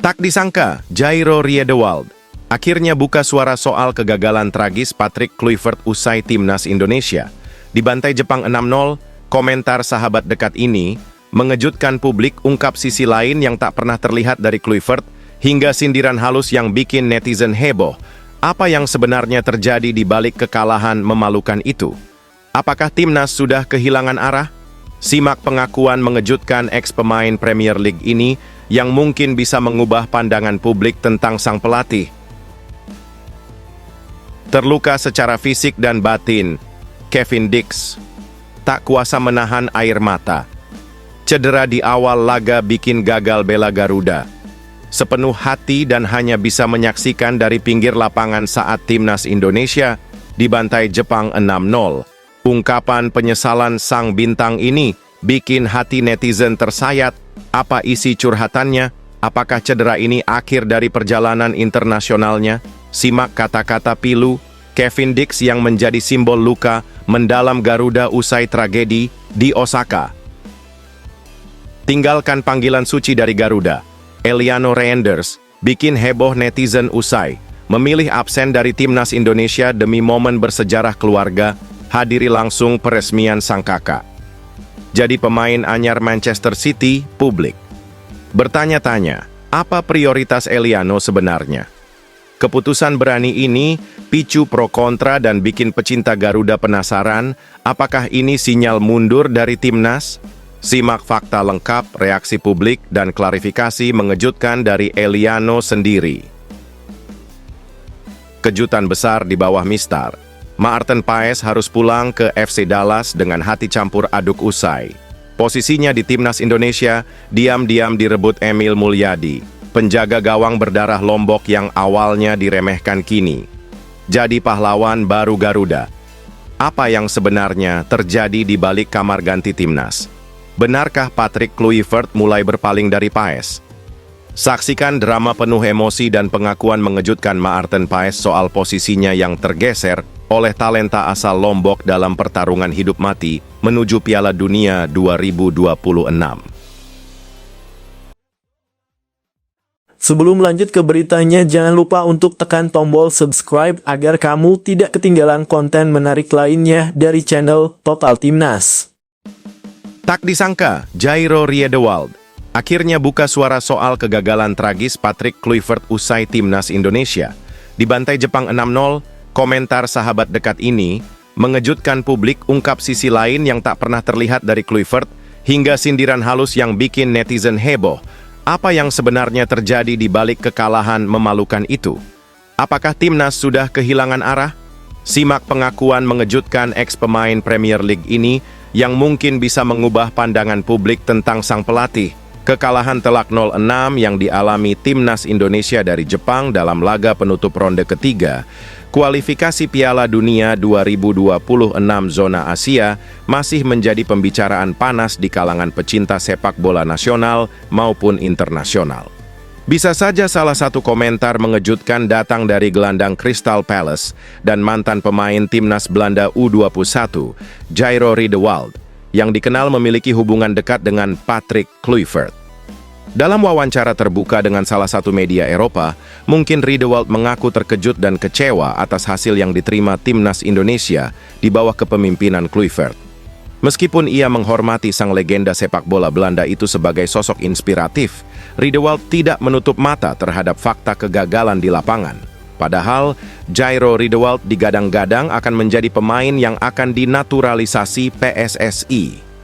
Tak disangka, Jairo Riedewald akhirnya buka suara soal kegagalan tragis Patrick Kluivert usai timnas Indonesia. Dibantai Jepang 6-0, komentar sahabat dekat ini mengejutkan publik, ungkap sisi lain yang tak pernah terlihat dari Kluivert, hingga sindiran halus yang bikin netizen heboh. Apa yang sebenarnya terjadi di balik kekalahan memalukan itu? Apakah timnas sudah kehilangan arah? Simak pengakuan mengejutkan ex-pemain Premier League ini yang mungkin bisa mengubah pandangan publik tentang sang pelatih. Terluka secara fisik dan batin, Kevin Dix tak kuasa menahan air mata. Cedera di awal laga bikin gagal bela Garuda. Sepenuh hati dan hanya bisa menyaksikan dari pinggir lapangan saat timnas Indonesia dibantai Jepang 6-0. Ungkapan penyesalan sang bintang ini bikin hati netizen tersayat. Apa isi curhatannya? Apakah cedera ini akhir dari perjalanan internasionalnya? Simak kata-kata pilu Kevin Dix yang menjadi simbol luka mendalam Garuda usai tragedi di Osaka. Tinggalkan panggilan suci dari Garuda. Eliano Reinders bikin heboh netizen usai memilih absen dari timnas Indonesia demi momen bersejarah keluarga, hadiri langsung peresmian sang kakak. Jadi pemain anyar Manchester City, publik bertanya-tanya, apa prioritas Eliano sebenarnya? Keputusan berani ini picu pro kontra dan bikin pecinta Garuda penasaran, apakah ini sinyal mundur dari timnas? Simak fakta lengkap, reaksi publik, dan klarifikasi mengejutkan dari Eliano sendiri. Kejutan besar di bawah mistar. Maarten Paes harus pulang ke FC Dallas dengan hati campur aduk usai. Posisinya di timnas Indonesia diam-diam direbut Emil Mulyadi, penjaga gawang berdarah Lombok yang awalnya diremehkan kini jadi pahlawan baru Garuda. Apa yang sebenarnya terjadi di balik kamar ganti timnas? Benarkah Patrick Kluivert mulai berpaling dari Paes? Saksikan drama penuh emosi dan pengakuan mengejutkan Maarten Paes soal posisinya yang tergeser oleh talenta asal Lombok dalam pertarungan hidup mati menuju Piala Dunia 2026. Sebelum lanjut ke beritanya, jangan lupa untuk tekan tombol subscribe agar kamu tidak ketinggalan konten menarik lainnya dari channel Total Timnas. Tak disangka, Jairo Riedewald akhirnya buka suara soal kegagalan tragis Patrick Kluivert usai timnas Indonesia. Dibantai Jepang 6-0, komentar sahabat dekat ini mengejutkan publik, ungkap sisi lain yang tak pernah terlihat dari Kluivert, hingga sindiran halus yang bikin netizen heboh. Apa yang sebenarnya terjadi di balik kekalahan memalukan itu? Apakah timnas sudah kehilangan arah? Simak pengakuan mengejutkan ex-pemain Premier League ini yang mungkin bisa mengubah pandangan publik tentang sang pelatih. Kekalahan telak 0-6 yang dialami timnas Indonesia dari Jepang dalam laga penutup ronde ketiga kualifikasi Piala Dunia 2026 zona Asia masih menjadi pembicaraan panas di kalangan pecinta sepak bola nasional maupun internasional. Bisa saja salah satu komentar mengejutkan datang dari gelandang Crystal Palace dan mantan pemain timnas Belanda U21, Jairo Riedewald, yang dikenal memiliki hubungan dekat dengan Patrick Kluivert. Dalam wawancara terbuka dengan salah satu media Eropa, mungkin Riedewald mengaku terkejut dan kecewa atas hasil yang diterima timnas Indonesia di bawah kepemimpinan Kluivert. Meskipun ia menghormati sang legenda sepak bola Belanda itu sebagai sosok inspiratif, Riedewald tidak menutup mata terhadap fakta kegagalan di lapangan. Padahal, Jairo Riedewald digadang-gadang akan menjadi pemain yang akan dinaturalisasi PSSI.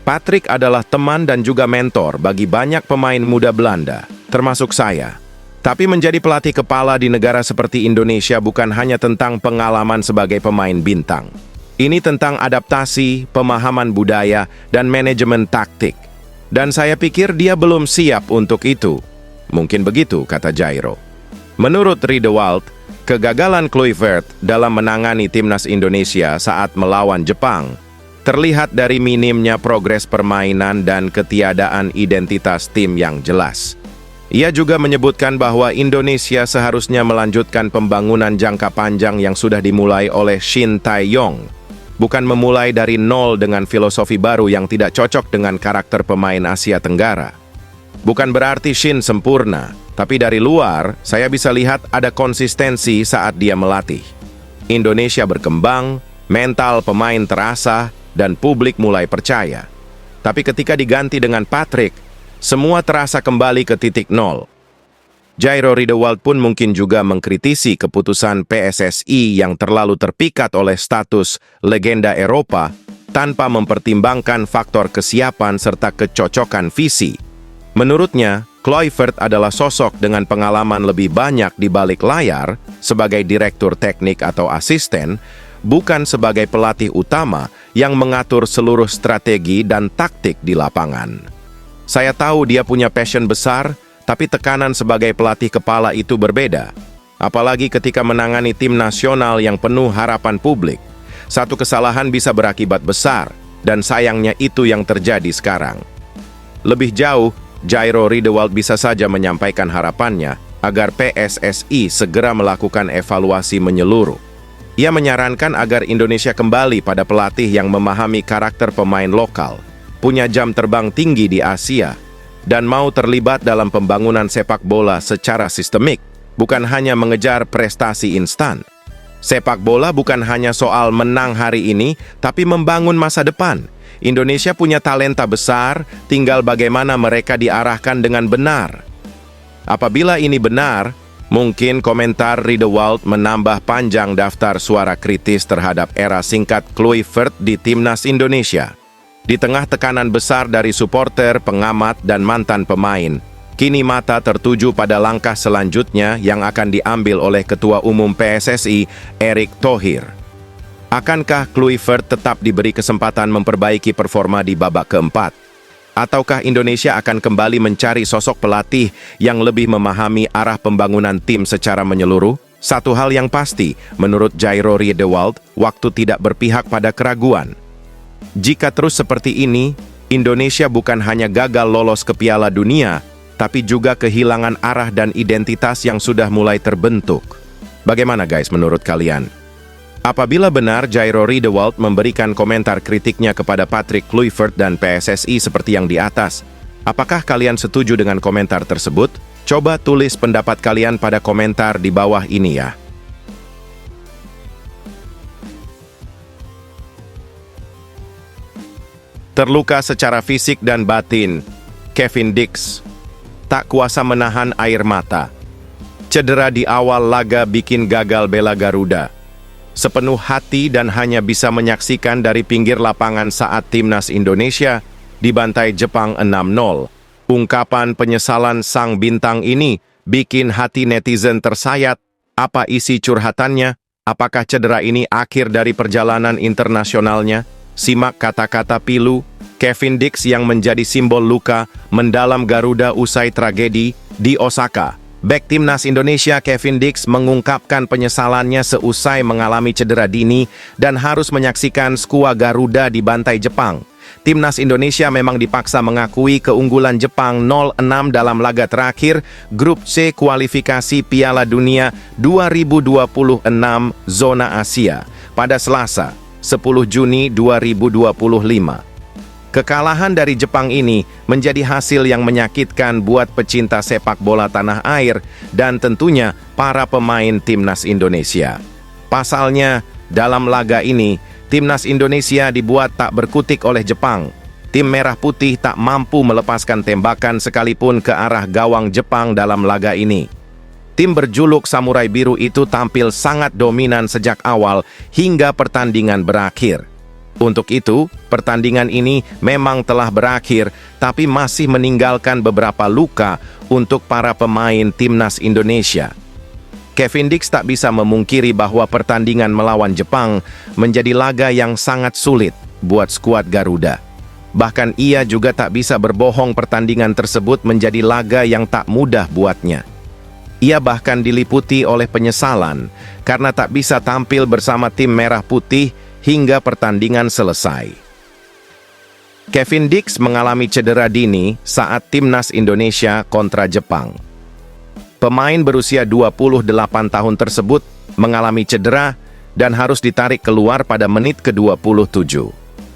Patrick adalah teman dan juga mentor bagi banyak pemain muda Belanda, termasuk saya. Tapi menjadi pelatih kepala di negara seperti Indonesia bukan hanya tentang pengalaman sebagai pemain bintang. Ini tentang adaptasi, pemahaman budaya, dan manajemen taktik. Dan saya pikir dia belum siap untuk itu. Mungkin begitu, kata Jairo. Menurut Riedewald, kegagalan Kluivert dalam menangani timnas Indonesia saat melawan Jepang terlihat dari minimnya progres permainan dan ketiadaan identitas tim yang jelas. Ia juga menyebutkan bahwa Indonesia seharusnya melanjutkan pembangunan jangka panjang yang sudah dimulai oleh Shin Tae-yong, bukan memulai dari nol dengan filosofi baru yang tidak cocok dengan karakter pemain Asia Tenggara. Bukan berarti Shin sempurna, Tapi dari luar, saya bisa lihat ada konsistensi saat dia melatih. Indonesia berkembang, mental pemain terasa, dan publik mulai percaya. Tapi ketika diganti dengan Patrick, semua terasa kembali ke titik nol. Jairo Riedewald pun mungkin juga mengkritisi keputusan PSSI yang terlalu terpikat oleh status legenda Eropa tanpa mempertimbangkan faktor kesiapan serta kecocokan visi. Menurutnya, Kluivert adalah sosok dengan pengalaman lebih banyak di balik layar sebagai direktur teknik atau asisten, bukan sebagai pelatih utama yang mengatur seluruh strategi dan taktik di lapangan. Saya tahu dia punya passion besar, tapi tekanan sebagai pelatih kepala itu berbeda. Apalagi ketika menangani tim nasional yang penuh harapan publik. Satu kesalahan bisa berakibat besar, dan sayangnya itu yang terjadi sekarang. Lebih jauh, Jairo Riedewald bisa saja menyampaikan harapannya agar PSSI segera melakukan evaluasi menyeluruh. Ia menyarankan agar Indonesia kembali pada pelatih yang memahami karakter pemain lokal, punya jam terbang tinggi di Asia, dan mau terlibat dalam pembangunan sepak bola secara sistemik, bukan hanya mengejar prestasi instan. Sepak bola bukan hanya soal menang hari ini, tapi membangun masa depan. Indonesia punya talenta besar, tinggal bagaimana mereka diarahkan dengan benar. Apabila ini benar, mungkin komentar Riedewald menambah panjang daftar suara kritis terhadap era singkat Kluivert di Timnas Indonesia. Di tengah tekanan besar dari supporter, pengamat, dan mantan pemain, kini mata tertuju pada langkah selanjutnya yang akan diambil oleh Ketua Umum PSSI, Erick Thohir. Akankah Kluivert tetap diberi kesempatan memperbaiki performa di babak keempat? Ataukah Indonesia akan kembali mencari sosok pelatih yang lebih memahami arah pembangunan tim secara menyeluruh? Satu hal yang pasti, menurut Jairo Riedewald, waktu tidak berpihak pada keraguan. Jika terus seperti ini, Indonesia bukan hanya gagal lolos ke Piala Dunia, tapi juga kehilangan arah dan identitas yang sudah mulai terbentuk. Bagaimana guys menurut kalian? Apabila benar Jairo Riedewald memberikan komentar kritiknya kepada Patrick Kluivert dan PSSI seperti yang di atas, apakah kalian setuju dengan komentar tersebut? Coba tulis pendapat kalian pada komentar di bawah ini ya. Terluka secara fisik dan batin, Kevin Dix tak kuasa menahan air mata. Cedera di awal laga bikin gagal bela Garuda. Sepenuh hati dan hanya bisa menyaksikan dari pinggir lapangan saat Timnas Indonesia dibantai Jepang 6-0. Ungkapan penyesalan sang bintang ini bikin hati netizen tersayat. Apa isi curhatannya? Apakah cedera ini akhir dari perjalanan internasionalnya? Simak kata-kata pilu Kevin Dix yang menjadi simbol luka mendalam Garuda usai tragedi di Osaka. Bek Timnas Indonesia Kevin Dix mengungkapkan penyesalannya seusai mengalami cedera dini dan harus menyaksikan skuad Garuda dibantai Jepang. Timnas Indonesia memang dipaksa mengakui keunggulan Jepang 0-6 dalam laga terakhir Grup C kualifikasi Piala Dunia 2026 Zona Asia pada Selasa, 10 Juni 2025. Kekalahan dari Jepang ini menjadi hasil yang menyakitkan buat pecinta sepak bola tanah air dan tentunya para pemain Timnas Indonesia. Pasalnya, dalam laga ini, Timnas Indonesia dibuat tak berkutik oleh Jepang. Tim Merah Putih tak mampu melepaskan tembakan sekalipun ke arah gawang Jepang dalam laga ini. Tim berjuluk Samurai Biru itu tampil sangat dominan sejak awal hingga pertandingan berakhir. Untuk itu, pertandingan ini memang telah berakhir, tapi masih meninggalkan beberapa luka untuk para pemain Timnas Indonesia. Kevin Dix tak bisa memungkiri bahwa pertandingan melawan Jepang menjadi laga yang sangat sulit buat skuad Garuda. Bahkan ia juga tak bisa berbohong pertandingan tersebut menjadi laga yang tak mudah buatnya. Ia bahkan diliputi oleh penyesalan karena tak bisa tampil bersama tim Merah Putih hingga pertandingan selesai. Kevin Dix mengalami cedera dini saat Timnas Indonesia kontra Jepang. Pemain berusia 28 tahun tersebut mengalami cedera dan harus ditarik keluar pada menit ke-27.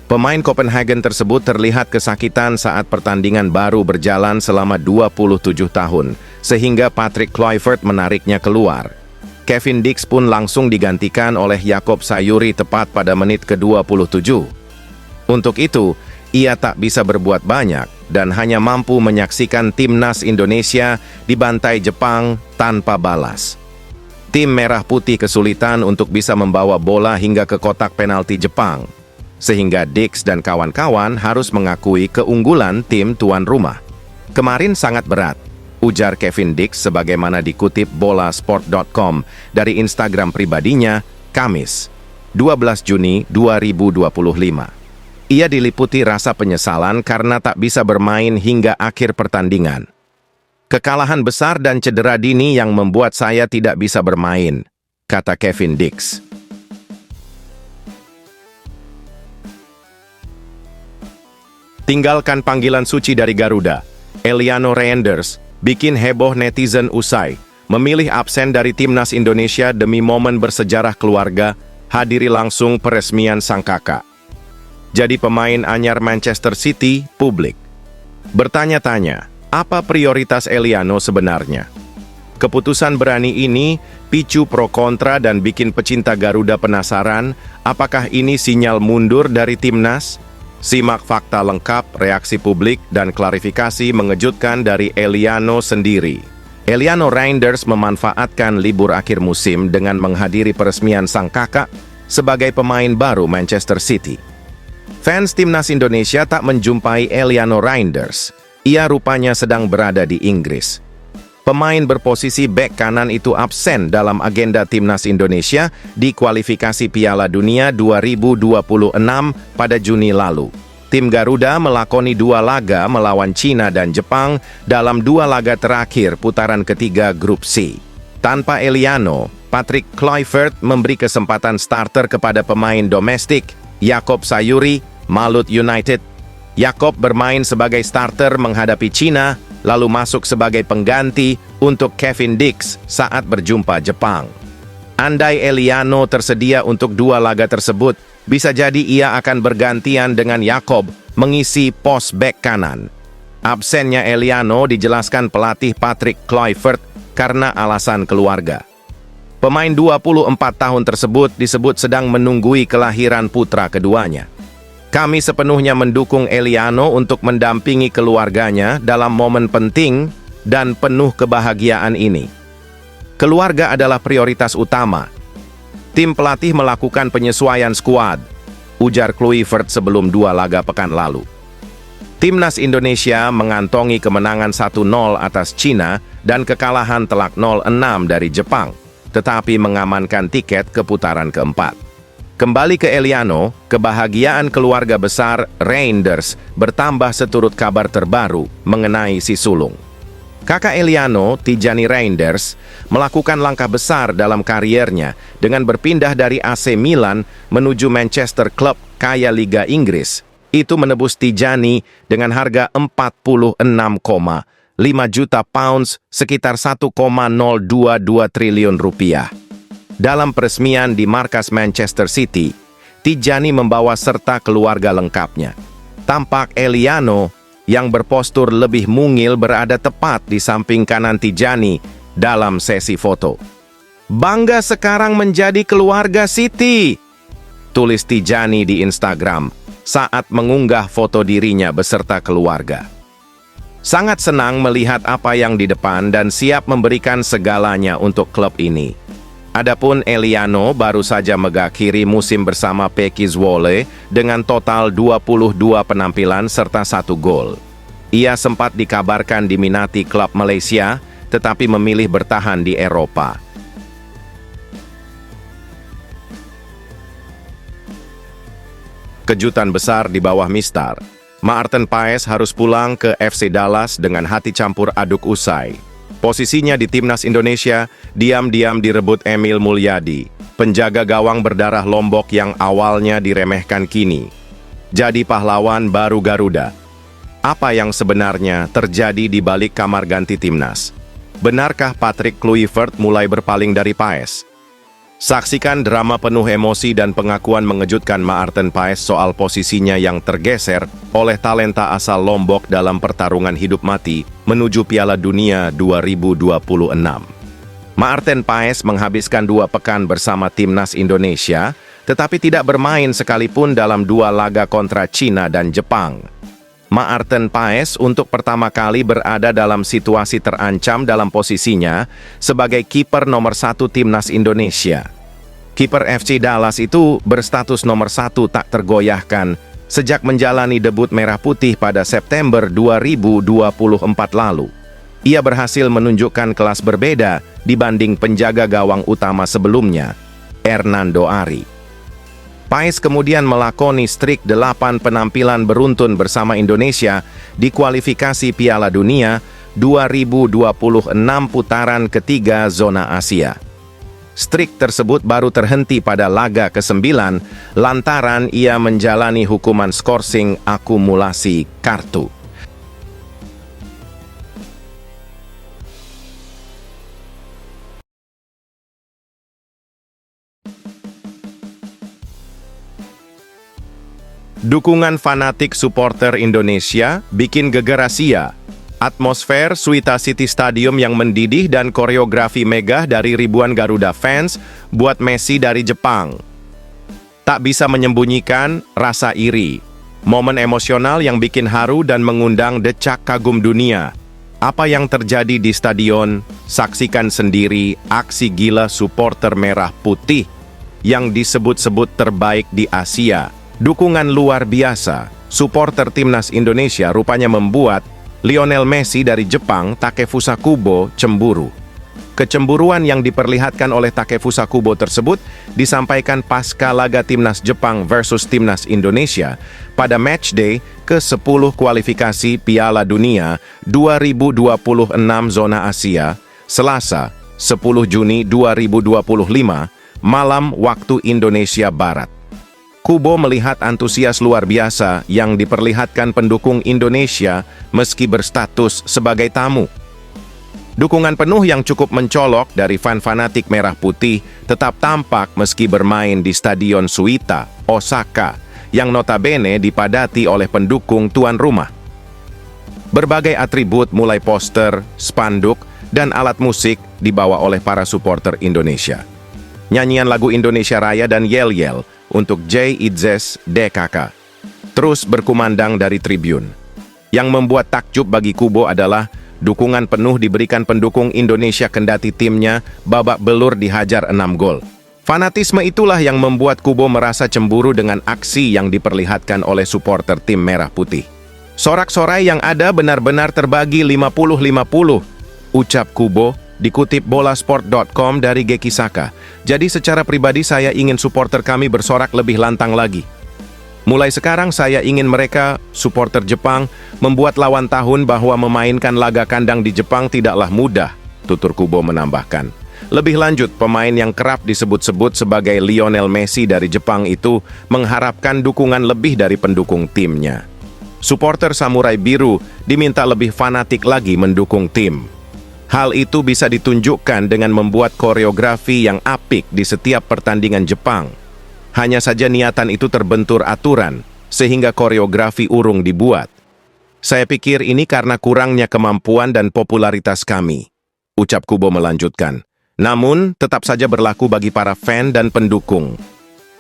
Pemain Copenhagen tersebut terlihat kesakitan saat pertandingan baru berjalan selama 27 tahun, sehingga Patrick Kluivert menariknya keluar. Kevin Dix pun langsung digantikan oleh Jakob Sayuri tepat pada menit ke-27. Untuk itu, ia tak bisa berbuat banyak dan hanya mampu menyaksikan timnas Indonesia dibantai Jepang tanpa balas. Tim Merah Putih kesulitan untuk bisa membawa bola hingga ke kotak penalti Jepang, sehingga Dix dan kawan-kawan harus mengakui keunggulan tim tuan rumah. Kemarin sangat berat, ujar Kevin Dix sebagaimana dikutip bolasport.com dari Instagram pribadinya, Kamis, 12 Juni 2025. Ia diliputi rasa penyesalan karena tak bisa bermain hingga akhir pertandingan. Kekalahan besar dan cedera dini yang membuat saya tidak bisa bermain, kata Kevin Dix. Tinggalkan panggilan suci dari Garuda. Eliano Reinders bikin heboh netizen usai memilih absen dari timnas Indonesia demi momen bersejarah keluarga, hadiri langsung peresmian sang kakak. Jadi pemain anyar Manchester City, publik bertanya-tanya, apa prioritas Eliano sebenarnya? Keputusan berani ini picu pro kontra dan bikin pecinta Garuda penasaran, apakah ini sinyal mundur dari timnas? Simak fakta lengkap, reaksi publik, dan klarifikasi mengejutkan dari Eliano sendiri. Eliano Reinders memanfaatkan libur akhir musim dengan menghadiri peresmian sang kakak sebagai pemain baru Manchester City. Fans timnas Indonesia tak menjumpai Eliano Reinders. Ia rupanya sedang berada di Inggris. Pemain berposisi bek kanan itu absen dalam agenda timnas Indonesia di kualifikasi Piala Dunia 2026 pada Juni lalu. Tim Garuda melakoni 2 laga melawan Cina dan Jepang dalam 2 laga terakhir putaran ketiga Grup C. Tanpa Eliano, Patrick Kluivert memberi kesempatan starter kepada pemain domestik Jakob Sayuri, Malut United. Jakob bermain sebagai starter menghadapi Cina, lalu masuk sebagai pengganti untuk Kevin Dix saat berjumpa Jepang. Andai Eliano tersedia untuk 2 laga tersebut, bisa jadi ia akan bergantian dengan Jakob mengisi pos bek kanan. Absennya Eliano dijelaskan pelatih Patrick Kluivert karena alasan keluarga. Pemain 24 tahun tersebut disebut sedang menunggui kelahiran putra keduanya. Kami sepenuhnya mendukung Eliano untuk mendampingi keluarganya dalam momen penting dan penuh kebahagiaan ini. Keluarga adalah prioritas utama. Tim pelatih melakukan penyesuaian skuad, ujar Kluivert sebelum 2 laga pekan lalu. Timnas Indonesia mengantongi kemenangan 1-0 atas Cina dan kekalahan telak 0-6 dari Jepang, tetapi mengamankan tiket ke putaran keempat. Kembali ke Eliano, kebahagiaan keluarga besar Reinders bertambah seturut kabar terbaru mengenai si sulung. Kakak Eliano, Tijani Reinders, melakukan langkah besar dalam kariernya dengan berpindah dari AC Milan menuju Manchester klub kaya Liga Inggris. Itu menebus Tijani dengan harga 46,5 juta pounds, sekitar 1,022 triliun rupiah. Dalam peresmian di markas Manchester City, Tijani membawa serta keluarga lengkapnya. Tampak Eliano yang berpostur lebih mungil berada tepat di samping kanan Tijani dalam sesi foto. "Bangga sekarang menjadi keluarga City," tulis Tijani di Instagram saat mengunggah foto dirinya beserta keluarga. Sangat senang melihat apa yang di depan dan siap memberikan segalanya untuk klub ini. Adapun Eliano baru saja mengakhiri musim bersama Pekki Zwolle dengan total 22 penampilan serta 1 gol. Ia sempat dikabarkan diminati klub Malaysia, tetapi memilih bertahan di Eropa. Kejutan besar di bawah Mistar. Maarten Paes harus pulang ke FC Dallas dengan hati campur aduk usai. Posisinya di timnas Indonesia, diam-diam direbut Emil Mulyadi, penjaga gawang berdarah Lombok yang awalnya diremehkan kini jadi pahlawan baru Garuda. Apa yang sebenarnya terjadi di balik kamar ganti timnas? Benarkah Patrick Kluivert mulai berpaling dari Paes? Saksikan drama penuh emosi dan pengakuan mengejutkan Maarten Paes soal posisinya yang tergeser oleh talenta asal Lombok dalam pertarungan hidup mati menuju Piala Dunia 2026. Maarten Paes menghabiskan 2 pekan bersama timnas Indonesia, tetapi tidak bermain sekalipun dalam 2 laga kontra Cina dan Jepang. Maarten Paes untuk pertama kali berada dalam situasi terancam dalam posisinya sebagai kiper nomor 1 timnas Indonesia. Kiper FC Dallas itu berstatus nomor 1 tak tergoyahkan sejak menjalani debut Merah Putih pada September 2024 lalu. Ia berhasil menunjukkan kelas berbeda dibanding penjaga gawang utama sebelumnya, Hernando Ari. Paes kemudian melakoni streak 8 penampilan beruntun bersama Indonesia di kualifikasi Piala Dunia 2026 putaran ketiga zona Asia. Streak tersebut baru terhenti pada laga ke-9 lantaran ia menjalani hukuman skorsing akumulasi kartu. Dukungan fanatik supporter Indonesia bikin geger Asia. Atmosfer Suita City Stadium yang mendidih dan koreografi megah dari ribuan Garuda fans buat Messi dari Jepang. Tak bisa menyembunyikan rasa iri. Momen emosional yang bikin haru dan mengundang decak kagum dunia. Apa yang terjadi di stadion? Saksikan sendiri aksi gila supporter merah putih yang disebut-sebut terbaik di Asia. Dukungan luar biasa. Supporter timnas Indonesia rupanya membuat Lionel Messi dari Jepang, Takefusa Kubo, cemburu. Kecemburuan yang diperlihatkan oleh Takefusa Kubo tersebut disampaikan pasca laga timnas Jepang versus timnas Indonesia pada matchday ke-10 kualifikasi Piala Dunia 2026 zona Asia, Selasa, 10 Juni 2025, malam waktu Indonesia Barat. Kubo melihat antusias luar biasa yang diperlihatkan pendukung Indonesia meski berstatus sebagai tamu. Dukungan penuh yang cukup mencolok dari fan fanatik merah putih tetap tampak meski bermain di Stadion Suita, Osaka, yang notabene dipadati oleh pendukung tuan rumah. Berbagai atribut mulai poster, spanduk, dan alat musik dibawa oleh para supporter Indonesia. Nyanyian lagu Indonesia Raya dan yel-yel untuk J. Idzes DKK terus berkumandang dari tribun. Yang membuat takjub bagi Kubo adalah dukungan penuh diberikan pendukung Indonesia kendati timnya babak belur dihajar 6 gol. Fanatisme itulah yang membuat Kubo merasa cemburu dengan aksi yang diperlihatkan oleh supporter tim Merah Putih. Sorak-sorai yang ada benar-benar terbagi 50-50, ucap Kubo, dikutip bolasport.com dari Geki Saka. Jadi secara pribadi saya ingin supporter kami bersorak lebih lantang lagi. Mulai sekarang saya ingin mereka, supporter Jepang, membuat lawan tahun bahwa memainkan laga kandang di Jepang tidaklah mudah, tutur Kubo menambahkan. Lebih lanjut, pemain yang kerap disebut-sebut sebagai Lionel Messi dari Jepang itu mengharapkan dukungan lebih dari pendukung timnya. Supporter Samurai Biru diminta lebih fanatik lagi mendukung tim. Hal itu bisa ditunjukkan dengan membuat koreografi yang apik di setiap pertandingan Jepang. Hanya saja niatan itu terbentur aturan, sehingga koreografi urung dibuat. Saya pikir ini karena kurangnya kemampuan dan popularitas kami, ucap Kubo melanjutkan. Namun, tetap saja berlaku bagi para fan dan pendukung.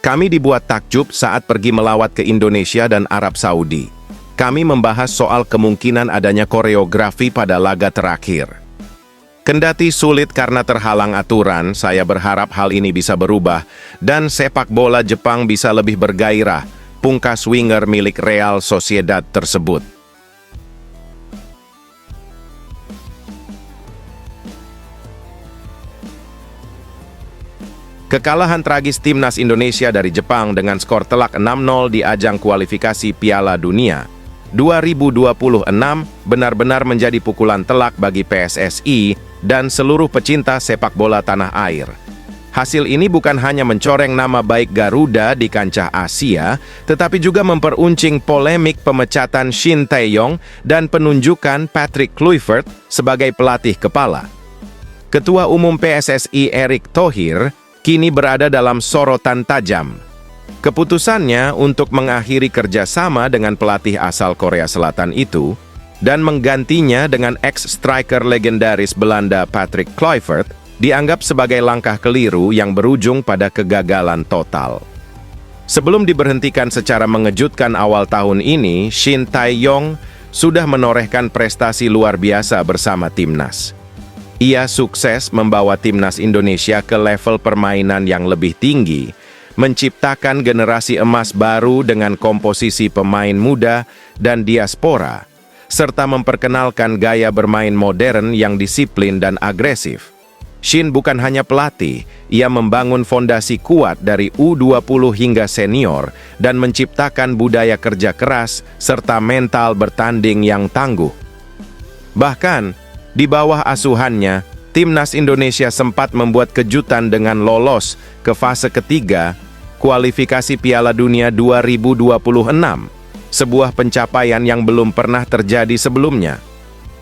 Kami dibuat takjub saat pergi melawat ke Indonesia dan Arab Saudi. Kami membahas soal kemungkinan adanya koreografi pada laga terakhir. Kendati sulit karena terhalang aturan, saya berharap hal ini bisa berubah dan sepak bola Jepang bisa lebih bergairah, pungkas winger milik Real Sociedad tersebut. Kekalahan tragis timnas Indonesia dari Jepang dengan skor telak 6-0 di ajang kualifikasi Piala Dunia 2026 benar-benar menjadi pukulan telak bagi PSSI dan seluruh pecinta sepak bola tanah air. Hasil ini bukan hanya mencoreng nama baik Garuda di kancah Asia, tetapi juga memperuncing polemik pemecatan Shin Tae-yong dan penunjukan Patrick Kluivert sebagai pelatih kepala. Ketua Umum PSSI Erick Thohir kini berada dalam sorotan tajam. Keputusannya untuk mengakhiri kerjasama dengan pelatih asal Korea Selatan itu dan menggantinya dengan ex-striker legendaris Belanda Patrick Kluivert dianggap sebagai langkah keliru yang berujung pada kegagalan total. Sebelum diberhentikan secara mengejutkan awal tahun ini, Shin Tae-yong sudah menorehkan prestasi luar biasa bersama timnas. Ia sukses membawa timnas Indonesia ke level permainan yang lebih tinggi, menciptakan generasi emas baru dengan komposisi pemain muda dan diaspora, serta memperkenalkan gaya bermain modern yang disiplin dan agresif. Shin bukan hanya pelatih, ia membangun fondasi kuat dari U20 hingga senior dan menciptakan budaya kerja keras serta mental bertanding yang tangguh. Bahkan, di bawah asuhannya, timnas Indonesia sempat membuat kejutan dengan lolos ke fase ketiga kualifikasi Piala Dunia 2026, sebuah pencapaian yang belum pernah terjadi sebelumnya.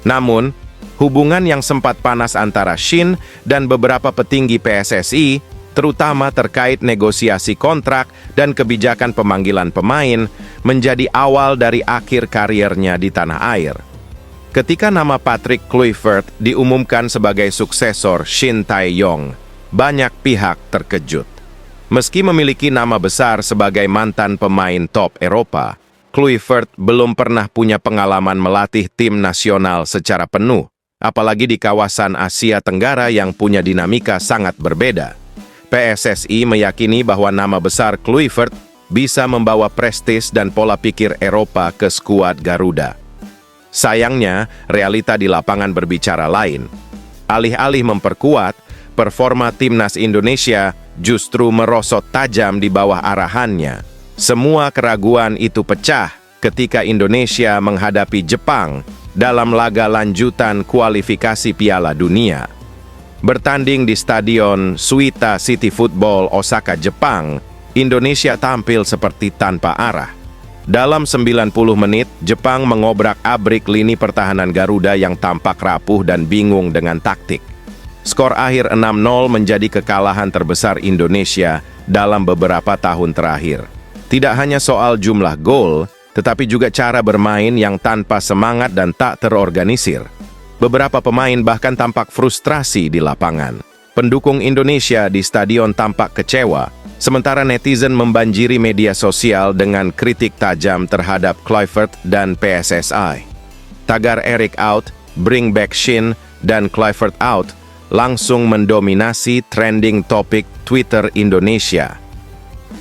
Namun, hubungan yang sempat panas antara Shin dan beberapa petinggi PSSI, terutama terkait negosiasi kontrak dan kebijakan pemanggilan pemain, menjadi awal dari akhir kariernya di tanah air. Ketika nama Patrick Kluivert diumumkan sebagai suksesor Shin Tae-yong, banyak pihak terkejut. Meski memiliki nama besar sebagai mantan pemain top Eropa, Kluivert belum pernah punya pengalaman melatih tim nasional secara penuh, apalagi di kawasan Asia Tenggara yang punya dinamika sangat berbeda. PSSI meyakini bahwa nama besar Kluivert bisa membawa prestis dan pola pikir Eropa ke skuad Garuda. Sayangnya, realita di lapangan berbicara lain. Alih-alih memperkuat, performa timnas Indonesia justru merosot tajam di bawah arahannya. Semua keraguan itu pecah ketika Indonesia menghadapi Jepang dalam laga lanjutan kualifikasi Piala Dunia. Bertanding di Stadion Suita City Football, Osaka, Jepang, Indonesia tampil seperti tanpa arah. Dalam 90 menit, Jepang mengobrak-abrik lini pertahanan Garuda yang tampak rapuh dan bingung dengan taktik. Skor akhir 6-0 menjadi kekalahan terbesar Indonesia dalam beberapa tahun terakhir. Tidak hanya soal jumlah gol, tetapi juga cara bermain yang tanpa semangat dan tak terorganisir. Beberapa pemain bahkan tampak frustrasi di lapangan. Pendukung Indonesia di stadion tampak kecewa, sementara netizen membanjiri media sosial dengan kritik tajam terhadap Kluivert dan PSSI. Tagar Eric out, bring back Shin, dan Kluivert out langsung mendominasi trending topik Twitter Indonesia.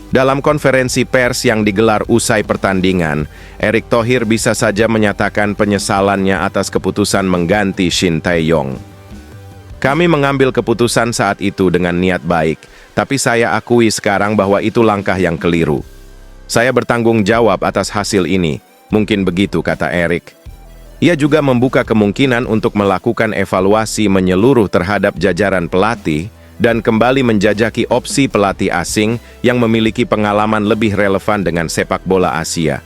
Dalam konferensi pers yang digelar usai pertandingan, Erick Thohir bisa saja menyatakan penyesalannya atas keputusan mengganti Shin Tae-yong. Kami mengambil keputusan saat itu dengan niat baik, tapi saya akui sekarang bahwa itu langkah yang keliru. Saya bertanggung jawab atas hasil ini, mungkin begitu kata Erick. Ia juga membuka kemungkinan untuk melakukan evaluasi menyeluruh terhadap jajaran pelatih dan kembali menjajaki opsi pelatih asing yang memiliki pengalaman lebih relevan dengan sepak bola Asia.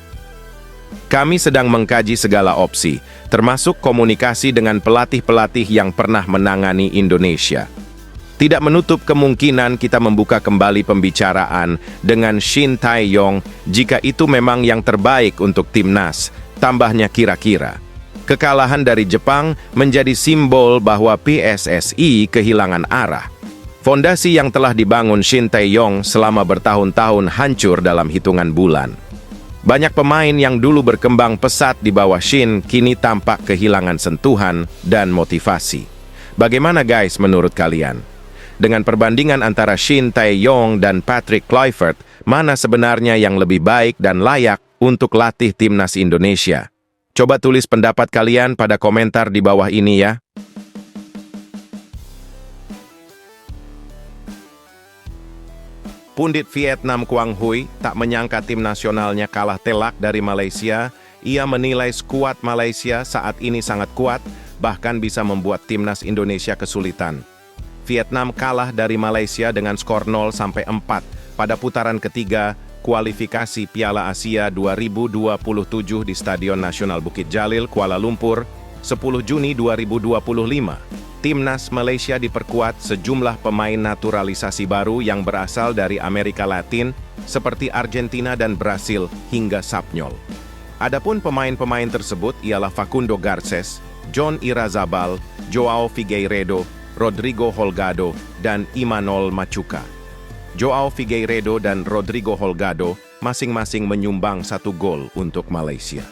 Kami sedang mengkaji segala opsi, termasuk komunikasi dengan pelatih-pelatih yang pernah menangani Indonesia. Tidak menutup kemungkinan kita membuka kembali pembicaraan dengan Shin Tae-yong jika itu memang yang terbaik untuk timnas, tambahnya kira-kira. Kekalahan dari Jepang menjadi simbol bahwa PSSI kehilangan arah. Fondasi yang telah dibangun Shin Tae-yong selama bertahun-tahun hancur dalam hitungan bulan. Banyak pemain yang dulu berkembang pesat di bawah Shin kini tampak kehilangan sentuhan dan motivasi. Bagaimana guys menurut kalian? Dengan perbandingan antara Shin Tae-yong dan Patrick Kluivert, mana sebenarnya yang lebih baik dan layak untuk latih timnas Indonesia? Coba tulis pendapat kalian pada komentar di bawah ini ya. Pundit Vietnam Quang Huy tak menyangka tim nasionalnya kalah telak dari Malaysia. Ia menilai skuad Malaysia saat ini sangat kuat, bahkan bisa membuat timnas Indonesia kesulitan. Vietnam kalah dari Malaysia dengan skor 0-4 pada putaran ketiga kualifikasi Piala Asia 2027 di Stadion Nasional Bukit Jalil, Kuala Lumpur, 10 Juni 2025. Timnas Malaysia diperkuat sejumlah pemain naturalisasi baru yang berasal dari Amerika Latin seperti Argentina dan Brasil hingga Sapnyol. Adapun pemain-pemain tersebut ialah Facundo Garces, John Irazabal, Joao Figueiredo, Rodrigo Holgado, dan Imanol Machuca. Joao Figueiredo dan Rodrigo Holgado masing-masing menyumbang 1 gol untuk Malaysia.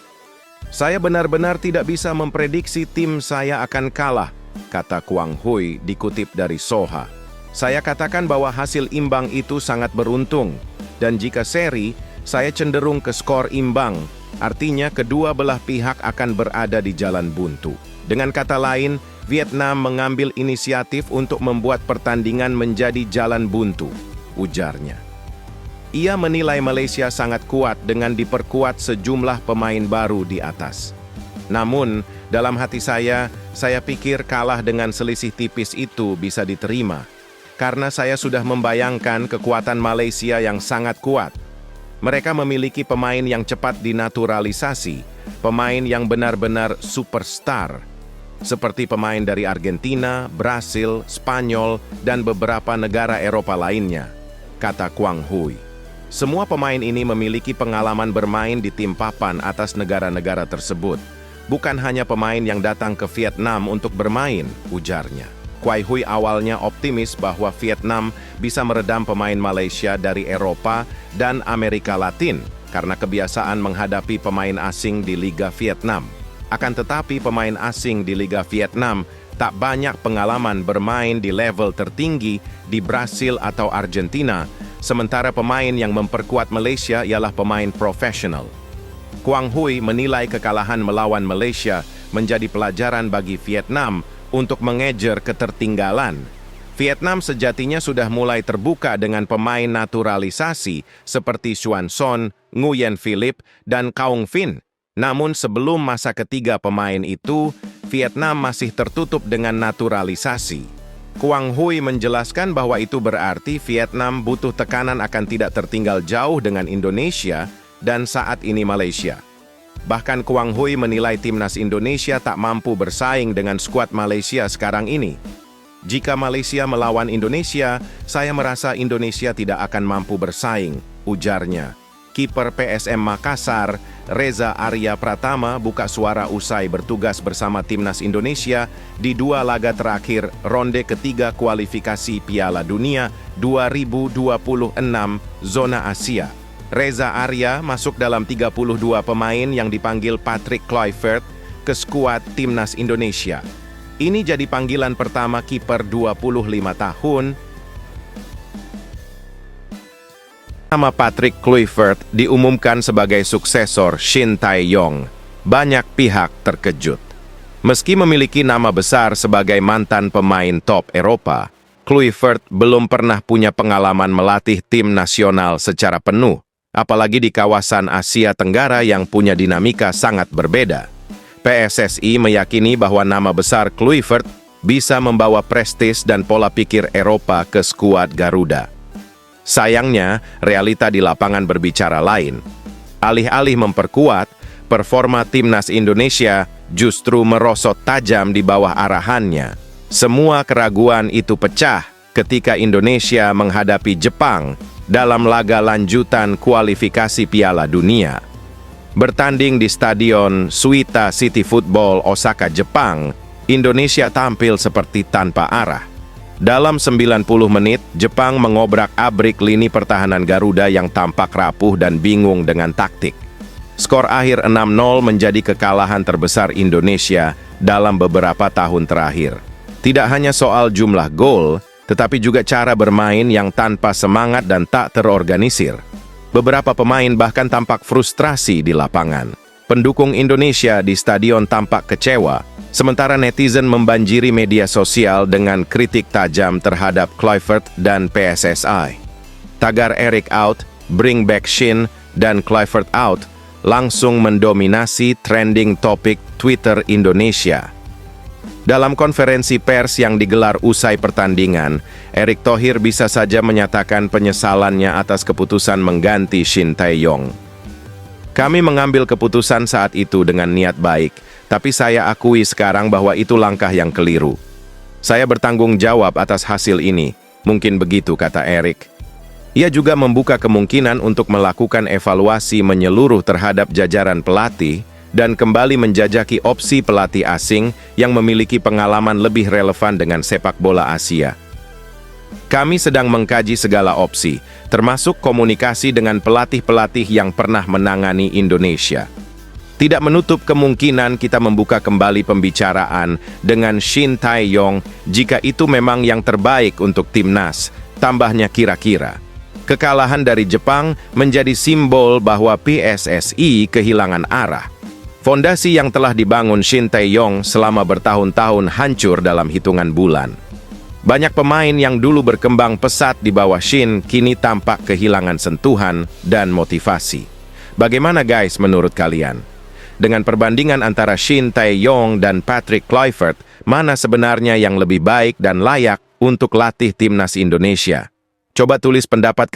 Saya benar-benar tidak bisa memprediksi tim saya akan kalah, kata Quang Hui dikutip dari Soha. Saya katakan bahwa hasil imbang itu sangat beruntung, dan jika seri, saya cenderung ke skor imbang, artinya kedua belah pihak akan berada di jalan buntu. Dengan kata lain, Vietnam mengambil inisiatif untuk membuat pertandingan menjadi jalan buntu, ujarnya. Ia menilai Malaysia sangat kuat dengan diperkuat sejumlah pemain baru di atas. Namun, dalam hati saya pikir kalah dengan selisih tipis itu bisa diterima, karena saya sudah membayangkan kekuatan Malaysia yang sangat kuat. Mereka memiliki pemain yang cepat dinaturalisasi, pemain yang benar-benar superstar, seperti pemain dari Argentina, Brasil, Spanyol, dan beberapa negara Eropa lainnya, kata Quang Hui. Semua pemain ini memiliki pengalaman bermain di tim papan atas negara-negara tersebut. Bukan hanya pemain yang datang ke Vietnam untuk bermain, ujarnya. Quang Hui awalnya optimis bahwa Vietnam bisa meredam pemain Malaysia dari Eropa dan Amerika Latin karena kebiasaan menghadapi pemain asing di Liga Vietnam. Akan tetapi pemain asing di Liga Vietnam tak banyak pengalaman bermain di level tertinggi di Brasil atau Argentina, sementara pemain yang memperkuat Malaysia ialah pemain profesional. Quang Hui menilai kekalahan melawan Malaysia menjadi pelajaran bagi Vietnam untuk mengejar ketertinggalan. Vietnam sejatinya sudah mulai terbuka dengan pemain naturalisasi seperti Xuan Son, Nguyen Philip, dan Kaung Fin. Namun sebelum masa ketiga pemain itu, Vietnam masih tertutup dengan naturalisasi. Quang Hui menjelaskan bahwa itu berarti Vietnam butuh tekanan akan tidak tertinggal jauh dengan Indonesia dan saat ini Malaysia. Bahkan Quang Hui menilai timnas Indonesia tak mampu bersaing dengan skuad Malaysia sekarang ini. Jika Malaysia melawan Indonesia, saya merasa Indonesia tidak akan mampu bersaing, ujarnya. Kiper PSM Makassar, Reza Arya Pratama buka suara usai bertugas bersama timnas Indonesia di 2 laga terakhir ronde ketiga kualifikasi Piala Dunia 2026 zona Asia. Reza Arya masuk dalam 32 pemain yang dipanggil Patrick Kluivert ke skuad timnas Indonesia. Ini jadi panggilan pertama kiper 25 tahun. Nama Patrick Kluivert diumumkan sebagai suksesor Shin Tae-yong. Banyak pihak terkejut. Meski memiliki nama besar sebagai mantan pemain top Eropa, Kluivert belum pernah punya pengalaman melatih tim nasional secara penuh, apalagi di kawasan Asia Tenggara yang punya dinamika sangat berbeda. PSSI meyakini bahwa nama besar Kluivert bisa membawa prestis dan pola pikir Eropa ke skuad Garuda. Sayangnya, realita di lapangan berbicara lain. Alih-alih memperkuat, performa timnas Indonesia justru merosot tajam di bawah arahannya. Semua keraguan itu pecah ketika Indonesia menghadapi Jepang dalam laga lanjutan kualifikasi Piala Dunia. Bertanding di Stadion Suita City Football Osaka, Jepang, Indonesia tampil seperti tanpa arah. Dalam 90 menit, Jepang mengobrak-abrik lini pertahanan Garuda yang tampak rapuh dan bingung dengan taktik. Skor akhir 6-0 menjadi kekalahan terbesar Indonesia dalam beberapa tahun terakhir. Tidak hanya soal jumlah gol, tetapi juga cara bermain yang tanpa semangat dan tak terorganisir. Beberapa pemain bahkan tampak frustrasi di lapangan. Pendukung Indonesia di stadion tampak kecewa, sementara netizen membanjiri media sosial dengan kritik tajam terhadap Kluivert dan PSSI. Tagar Eric out, bring back Shin, dan Kluivert out langsung mendominasi trending topik Twitter Indonesia. Dalam konferensi pers yang digelar usai pertandingan, Erick Thohir bisa saja menyatakan penyesalannya atas keputusan mengganti Shin Tae-yong. Kami mengambil keputusan saat itu dengan niat baik, tapi saya akui sekarang bahwa itu langkah yang keliru. Saya bertanggung jawab atas hasil ini. Mungkin begitu, kata Eric. Ia juga membuka kemungkinan untuk melakukan evaluasi menyeluruh terhadap jajaran pelatih dan kembali menjajaki opsi pelatih asing yang memiliki pengalaman lebih relevan dengan sepak bola Asia. Kami sedang mengkaji segala opsi, termasuk komunikasi dengan pelatih-pelatih yang pernah menangani Indonesia. Tidak menutup kemungkinan kita membuka kembali pembicaraan dengan Shin Tae-yong jika itu memang yang terbaik untuk timnas, tambahnya kira-kira. Kekalahan dari Jepang menjadi simbol bahwa PSSI kehilangan arah. Fondasi yang telah dibangun Shin Tae-yong selama bertahun-tahun hancur dalam hitungan bulan. Banyak pemain yang dulu berkembang pesat di bawah Shin kini tampak kehilangan sentuhan dan motivasi. Bagaimana guys menurut kalian? Dengan perbandingan antara Shin Tae-yong dan Patrick Kluivert, mana sebenarnya yang lebih baik dan layak untuk latih timnas Indonesia? Coba tulis pendapat kalian.